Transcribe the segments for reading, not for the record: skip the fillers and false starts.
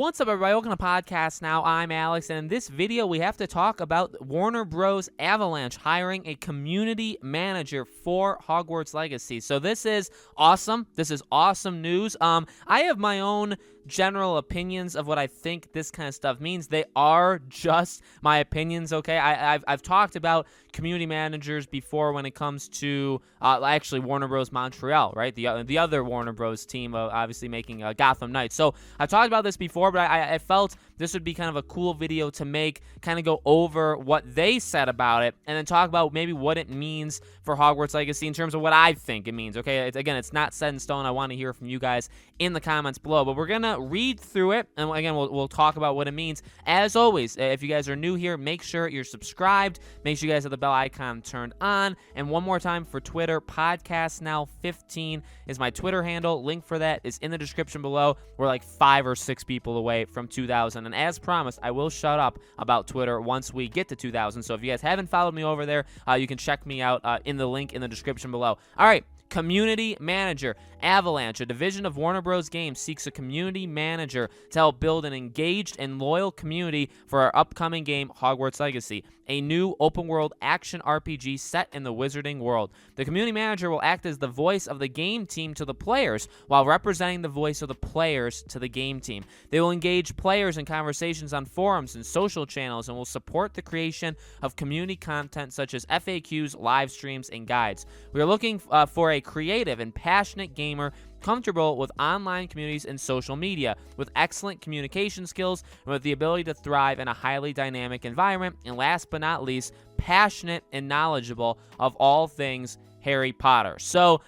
What's up, everybody? Welcome to Podcast Now. I'm Alex, and in this video, we have to talk about Warner Bros. Avalanche hiring a community manager for Hogwarts Legacy. So this is awesome. This is awesome news. I have my own general opinions of what I think this kind of stuff means. They are just my opinions, okay? I've talked about community managers before when it comes to actually Warner Bros. Montreal, right? The other Warner Bros. Team, obviously making Gotham Knights. So I've talked about this before, but I felt this would be kind of a cool video to make, kind of go over what they said about it, and then talk about maybe what it means for Hogwarts Legacy in terms of what I think it means, okay? Again, it's not set in stone. I want to hear from you guys in the comments below, but we're going to read through it, and again, we'll talk about what it means. As always, if you guys are new here, make sure you're subscribed. Make sure you guys have the bell icon turned on, and one more time for Twitter, Podcast Now 15 is my Twitter handle. Link for that is in the description below. We're like 5 or 6 people away from 2,000, and as promised, I will shut up about Twitter once we get to 2,000, so if you guys haven't followed me over there, you can check me out in the link in the description below. All right. Community manager. Avalanche, a division of Warner Bros. Games, seeks a community manager to help build an engaged and loyal community for our upcoming game, Hogwarts Legacy, a new open-world action RPG set in the Wizarding world. The community manager will act as the voice of the game team to the players, while representing the voice of the players to the game team. They will engage players in conversations on forums and social channels, and will support the creation of community content such as FAQs, live streams, and guides. We are looking for a creative and passionate gamer comfortable with online communities and social media, with excellent communication skills, and with the ability to thrive in a highly dynamic environment, and last but not least, passionate and knowledgeable of all things Harry Potter. So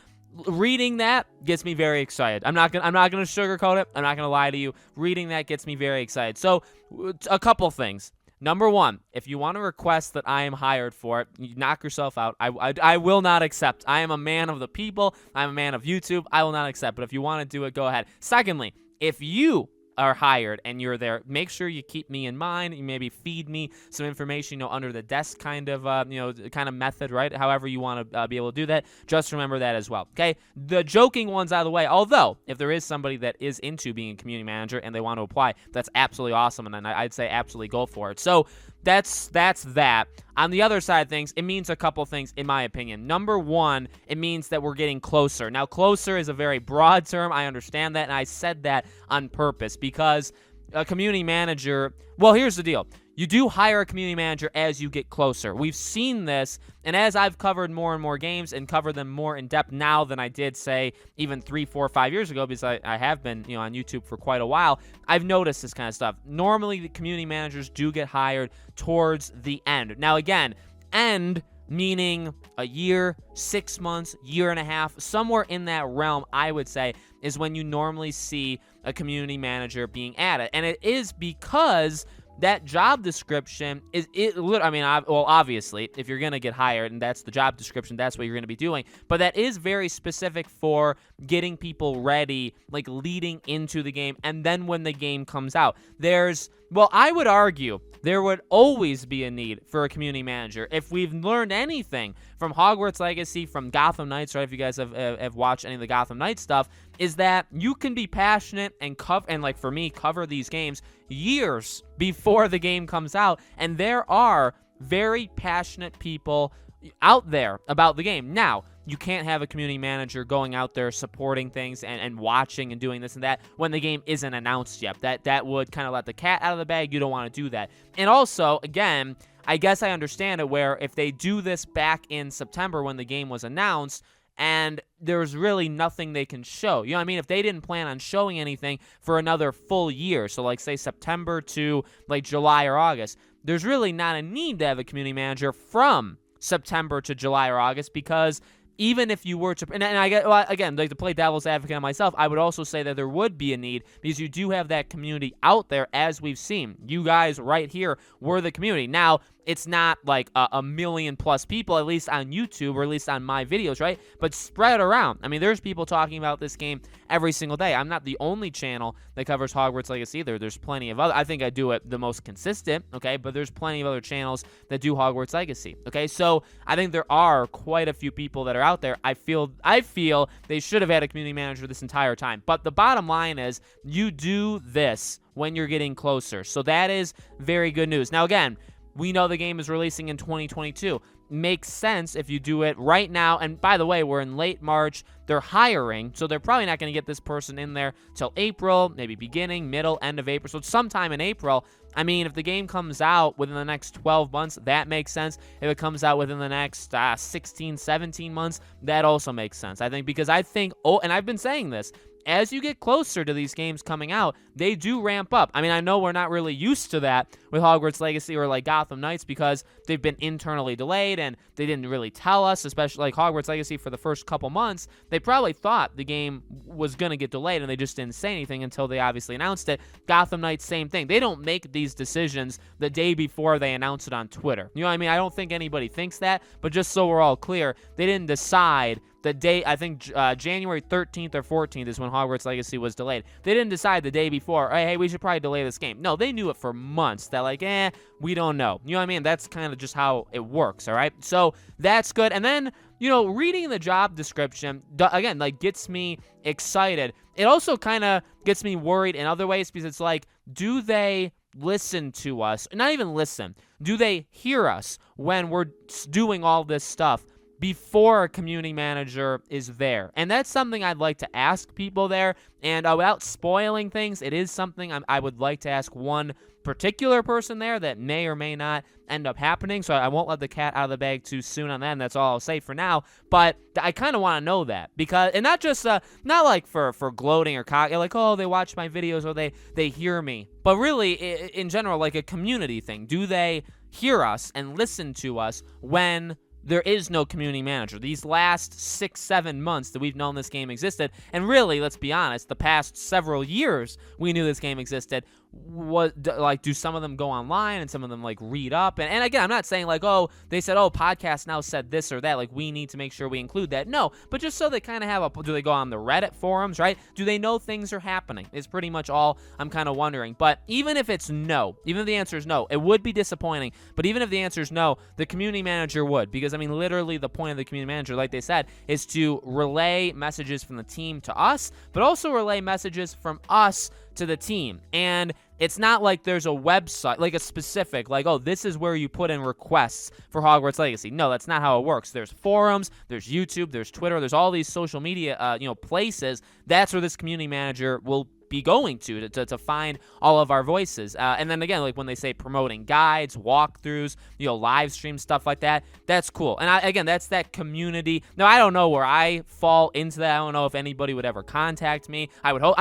reading that gets me very excited. I'm not gonna sugarcoat it. I'm not gonna lie to you. Reading that gets me very excited. So a couple things. Number one, if you want to request that I am hired for it, you knock yourself out. I will not accept. I am a man of the people. I'm a man of YouTube. I will not accept. But if you want to do it, go ahead. Secondly, if you are hired and you're there, make sure you keep me in mind. You maybe feed me some information, under the desk kind of, kind of method, right? However you want to be able to do that. Just remember that as well, okay? The joking ones out of the way, although if there is somebody that is into being a community manager and they want to apply, that's absolutely awesome, and I'd say absolutely go for it. So that's that. On the other side of things, it means a couple things, in my opinion. Number one, it means that we're getting closer. Now, closer is a very broad term. I understand that, and I said that on purpose because a community manager, well, here's the deal. You do hire a community manager as you get closer. We've seen this, and as I've covered more and more games and covered them more in depth now than I did, say, even 3, 4, 5 years ago, because I have been, on YouTube for quite a while, I've noticed this kind of stuff. Normally, the community managers do get hired towards the end. Now, again, end meaning a year, 6 months, year and a half, somewhere in that realm, I would say, is when you normally see a community manager being added. And it is because that job description obviously, if you're going to get hired and that's the job description, that's what you're going to be doing. But that is very specific for getting people ready, like leading into the game. And then when the game comes out, I would argue there would always be a need for a community manager. If we've learned anything from Hogwarts Legacy, from Gotham Knights, right? If you guys have watched any of the Gotham Knights stuff, is that you can be passionate and like for me, cover these games years before the game comes out, and there are very passionate people out there about the game. Now, you can't have a community manager going out there supporting things and watching and doing this and that when the game isn't announced yet. That would kind of let the cat out of the bag. You don't want to do that. And also, again, I guess I understand it where if they do this back in September when the game was announced and there's really nothing they can show. You know what I mean? If they didn't plan on showing anything for another full year, so like say September to like July or August, there's really not a need to have a community manager from September to July or August, because even if you were to, and I get, well, again, like to play devil's advocate on myself, I would also say that there would be a need because you do have that community out there, as we've seen. You guys right here were the community. Now, it's not like a million plus people, at least on YouTube or at least on my videos, right? But spread around. I mean, there's people talking about this game every single day. I'm not the only channel that covers Hogwarts Legacy either. There's plenty of other. I think I do it the most consistent, okay? But there's plenty of other channels that do Hogwarts Legacy, okay? So I think there are quite a few people that are out there. I feel they should have had a community manager this entire time. But the bottom line is you do this when you're getting closer. So that is very good news. Now, again, we know the game is releasing in 2022. Makes sense if you do it right now. And by the way, we're in late March. They're hiring, so they're probably not going to get this person in there till April, maybe beginning, middle, end of April. So it's sometime in April. I mean, if the game comes out within the next 12 months, that makes sense. If it comes out within the next 16, 17 months, that also makes sense. I think because and I've been saying this, as you get closer to these games coming out, they do ramp up. I mean, I know we're not really used to that with Hogwarts Legacy or like Gotham Knights because they've been internally delayed and they didn't really tell us, especially like Hogwarts Legacy for the first couple months. They probably thought the game was going to get delayed and they just didn't say anything until they obviously announced it. Gotham Knights, same thing. They don't make these decisions the day before they announce it on Twitter. You know what I mean? I don't think anybody thinks that, but just so we're all clear, they didn't decide the day. I think January 13th or 14th is when Hogwarts Legacy was delayed. They didn't decide the day before, hey, we should probably delay this game. No, they knew it for months. They're like, we don't know. You know what I mean? That's kind of just how it works, all right? So that's good. And then, reading the job description, again, like gets me excited. It also kind of gets me worried in other ways because it's like, do they listen to us? Not even listen. Do they hear us when we're doing all this stuff before a community manager is there? And that's something I'd like to ask people there. And without spoiling things, it is something I would like to ask one particular person there that may or may not end up happening. So I won't let the cat out of the bag too soon on that. And that's all I'll say for now. But I kind of want to know that because, and not just, not like for gloating or like, oh, they watch my videos or they hear me, but really in general, like a community thing. Do they hear us and listen to us when there is no community manager? These last 6-7 months that we've known this game existed, and really, let's be honest, the past several years we knew this game existed, do some of them go online and some of them like read up? And again, I'm not saying like, oh, they said, oh, podcast now said this or that, like we need to make sure we include that. No, but just so they kind of have do they go on the Reddit forums, right? Do they know things are happening? Is pretty much all I'm kind of wondering. But even if it's no, even if the answer is no, it would be disappointing. But even if the answer is no, the community manager would, because I mean, literally the point of the community manager, like they said, is to relay messages from the team to us, but also relay messages from us to the team. And it's not like there's a website, like a specific, like, oh, this is where you put in requests for Hogwarts Legacy. No, that's not how it works. There's forums, there's YouTube, there's Twitter, there's all these social media, places. That's where this community manager will be going to find all of our voices. And then again, like when they say promoting guides, walkthroughs, live stream, stuff like that, that's cool. And again, that's that community. Now, I don't know where I fall into that. I don't know if anybody would ever contact me. I would hope.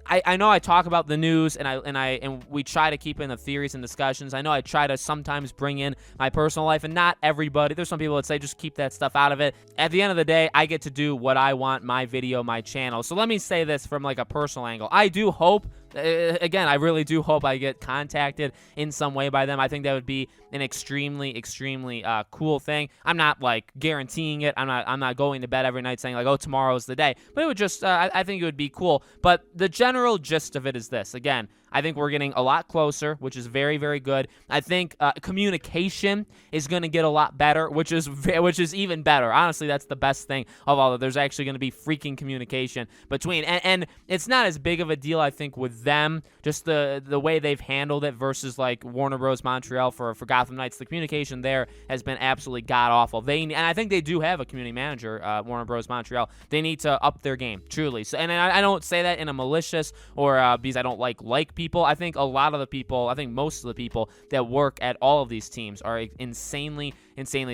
I know I talk about the news and we try to keep in the theories and discussions. I know I try to sometimes bring in my personal life, and not everybody. There's some people that say just keep that stuff out of it. At the end of the day, I get to do what I want, my video, my channel. So let me say this from like a personal angle. I do hope, again, I really do hope I get contacted in some way by them. I think that would be an extremely, extremely cool thing. I'm not like guaranteeing it. I'm not going to bed every night saying like, oh, tomorrow's the day. But it would just, I think it would be cool. But the general gist of it is this. Again, I think we're getting a lot closer, which is very, very good. I think communication is going to get a lot better, which is even better. Honestly, that's the best thing of all. That there's actually going to be freaking communication between, and it's not as big of a deal, I think, with them. Just the way they've handled it versus like Warner Bros. Montreal for Gotham Knights. The communication there has been absolutely god awful. And I think they do have a community manager, Warner Bros. Montreal. They need to up their game, truly. So, and I don't say that in a malicious or because I don't like people. I think most of the people that work at all of these teams are insanely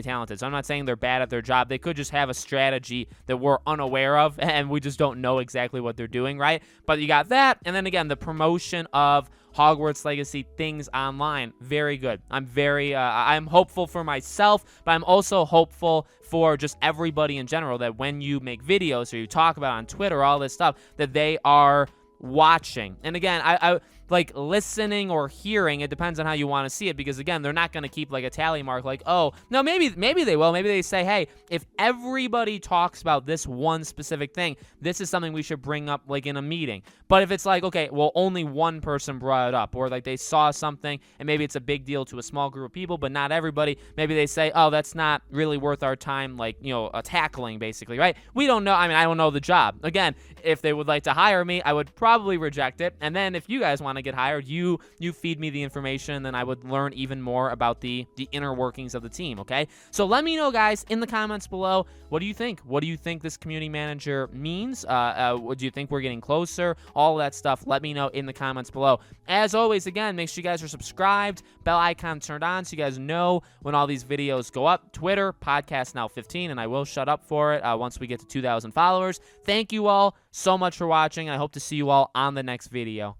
talented. So I'm not saying they're bad at their job. They could just have a strategy that we're unaware of, and we just don't know exactly what they're doing, right? But you got that, and then again, the promotion of Hogwarts Legacy things online, very good. I'm hopeful for myself, but I'm also hopeful for just everybody in general that when you make videos or you talk about on Twitter, all this stuff, that they are watching. And again, I like listening or hearing. It depends on how you want to see it, because again, they're not going to keep like a tally mark like, oh, no, maybe they will. Maybe they say, hey, if everybody talks about this one specific thing, this is something we should bring up like in a meeting. But if it's like, okay, well, only one person brought it up, or like they saw something and maybe it's a big deal to a small group of people, but not everybody, maybe they say, oh, that's not really worth our time, like, tackling, basically, right? We don't know. I mean, I don't know the job. Again, if they would like to hire me, I would probably reject it. And then if you guys want to get hired, you feed me the information, and then I would learn even more about the inner workings of the team, okay? So let me know, guys, in the comments below, what do you think? What do you think this community manager means? Do you think we're getting closer? All that stuff, let me know in the comments below. As always, again, make sure you guys are subscribed, bell icon turned on so you guys know when all these videos go up. Twitter, podcast now 15, and I will shut up for it once we get to 2,000 followers. Thank you all so much for watching. I hope to see you all on the next video.